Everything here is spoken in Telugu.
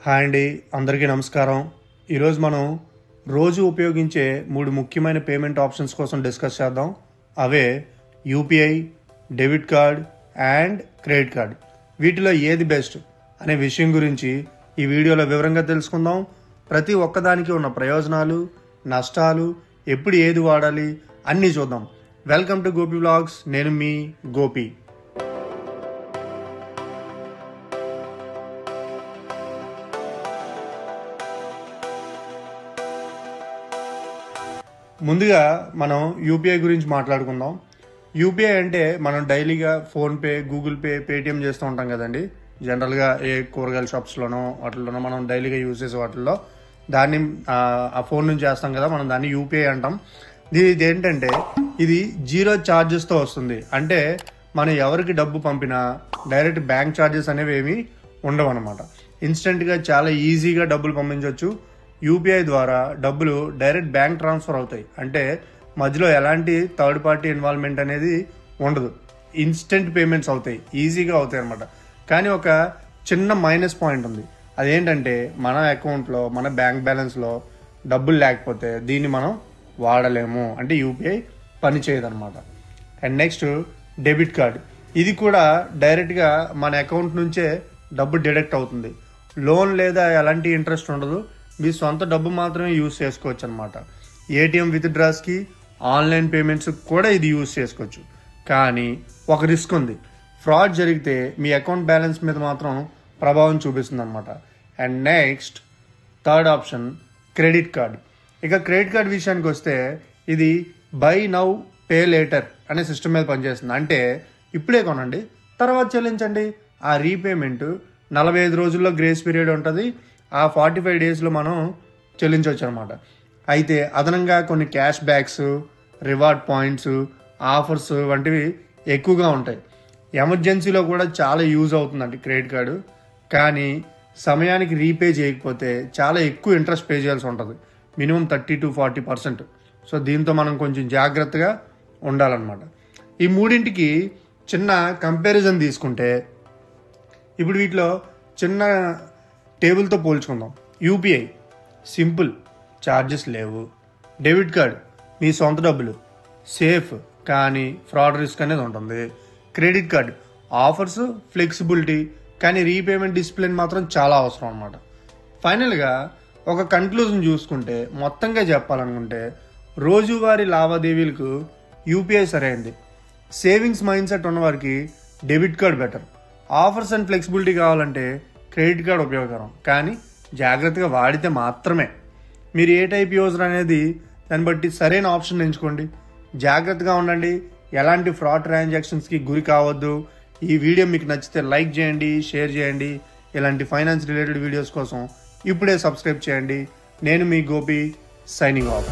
హాయ్ అండి, అందరికీ నమస్కారం. ఈరోజు మనం రోజు ఉపయోగించే 3 ముఖ్యమైన పేమెంట్ ఆప్షన్స్ కోసం డిస్కస్ చేద్దాం. అవే UPI, debit card and credit card. వీటిలో ఏది బెస్ట్ అనే విషయం గురించి ఈ వీడియోలో వివరంగా తెలుసుకుందాం. ప్రతి ఒక్కదానికి ఉన్న ప్రయోజనాలు, నష్టాలు, ఎప్పుడు ఏది వాడాలి అన్నీ చూద్దాం. Welcome to Gopi vlogs. నేను మీ గోపి. ముందుగా మనం యూపీఐ గురించి మాట్లాడుకుందాం. యూపీఐ అంటే మనం డైలీగా ఫోన్పే, గూగుల్ పే, పేటిఎం చేస్తూ ఉంటాం కదండి. జనరల్గా ఏ కూరగాయల షాప్స్లోనో వాటిల్లోనో మనం డైలీగా యూజ్ చేసే వాటిల్లో దాన్ని ఆ ఫోన్ నుంచి చేస్తాం కదా, మనం దాన్ని యూపీఐ అంటాం. ఇది ఏంటంటే ఇది 0 ఛార్జెస్తో వస్తుంది. అంటే మనం ఎవరికి డబ్బు పంపినా డైరెక్ట్ బ్యాంక్ ఛార్జెస్ అనేవి ఏమీ ఉండవు అనమాట. ఇన్స్టెంట్గా చాలా ఈజీగా డబ్బులు పంపించవచ్చు. యూపీఐ ద్వారా డబ్బులు డైరెక్ట్ బ్యాంక్ ట్రాన్స్ఫర్ అవుతాయి. అంటే మధ్యలో ఎలాంటి థర్డ్ పార్టీ ఇన్వాల్వ్మెంట్ అనేది ఉండదు. ఇన్స్టెంట్ పేమెంట్స్ అవుతాయి, ఈజీగా అవుతాయి అనమాట. కానీ ఒక చిన్న మైనస్ పాయింట్ ఉంది. అదేంటంటే మన అకౌంట్లో, మన బ్యాంక్ బ్యాలెన్స్లో డబ్బులు లేకపోతే దీన్ని మనం వాడలేము. అంటే యూపీఐ పని చేయదన్నమాట. And next debit card. ఇది కూడా డైరెక్ట్గా మన అకౌంట్ నుంచే డబ్బు డిడక్ట్ అవుతుంది. లోన్ లేదా ఎలాంటి ఇంట్రెస్ట్ ఉండదు. మీ సొంత డబ్బు మాత్రమే యూజ్ చేసుకోవచ్చు అనమాట. ఏటీఎం విత్డ్రాస్కి, ఆన్లైన్ పేమెంట్స్ కూడా ఇది యూజ్ చేసుకోవచ్చు. కానీ ఒక రిస్క్ ఉంది. ఫ్రాడ్ జరిగితే మీ అకౌంట్ బ్యాలెన్స్ మీద మాత్రం ప్రభావం చూపిస్తుంది అనమాట. And next third option credit card. ఇక క్రెడిట్ కార్డ్ విషయానికి వస్తే ఇది బై నౌ పే లేటర్ అనే సిస్టమ్ మీద పనిచేస్తుంది. అంటే ఇప్పుడే కొనండి, తర్వాత చెల్లించండి. ఆ రీపేమెంట్ 45 రోజుల్లో గ్రేస్ పీరియడ్ ఉంటుంది. ఆ 45 డేస్లో మనం చెల్లించవచ్చు అనమాట. అయితే అదనంగా కొన్ని cash backs, reward points, offers వంటివి ఎక్కువగా ఉంటాయి. ఎమర్జెన్సీలో కూడా చాలా యూజ్ అవుతుందండి క్రెడిట్ కార్డు. కానీ సమయానికి రీపే చేయకపోతే చాలా ఎక్కువ ఇంట్రెస్ట్ పే చేయాల్సి ఉంటుంది. Minimum 30 to 40%. సో దీంతో మనం కొంచెం జాగ్రత్తగా ఉండాలన్నమాట. ఈ మూడింటికి చిన్న కంపారిజన్ తీసుకుంటే ఇప్పుడు వీటిలో చిన్న టేబుల్తో పోల్చుకుందాం. యూపీఐ సింపుల్, ఛార్జెస్ లేవు. డెబిట్ కార్డ్ మీ సొంత డబ్బులు, సేఫ్ కానీ ఫ్రాడ్ రిస్క్ అనేది ఉంటుంది. క్రెడిట్ కార్డ్ ఆఫర్స్, ఫ్లెక్సిబిలిటీ, కానీ రీపేమెంట్ డిసిప్లిన్ మాత్రం చాలా అవసరం అన్నమాట. ఫైనల్గా ఒక కన్క్లూజన్ చూసుకుంటే, మొత్తంగా చెప్పాలనుకుంటే రోజువారీ లావాదేవీలకు యూపీఐ సరైనది. సేవింగ్స్ మైండ్ సెట్ ఉన్నవారికి debit card better. Offers and flexibility కావాలంటే క్రెడిట్ కార్డ్ ఉపయోగకరం. కానీ జాగ్రత్తగా వాడితే మాత్రమే. మీరు ఏ టైప్ యూజర్ అనేది దాన్ని బట్టి సరైన ఆప్షన్ ఎంచుకోండి. జాగ్రత్తగా ఉండండి, ఎలాంటి ఫ్రాడ్ ట్రాన్సాక్షన్స్కి గురి కావద్దు. ఈ వీడియో మీకు నచ్చితే లైక్ చేయండి, షేర్ చేయండి. ఇలాంటి ఫైనాన్స్ రిలేటెడ్ వీడియోస్ కోసం ఇప్పుడే సబ్స్క్రైబ్ చేయండి. నేను మీ గోపి, సైనింగ్ ఆఫ్.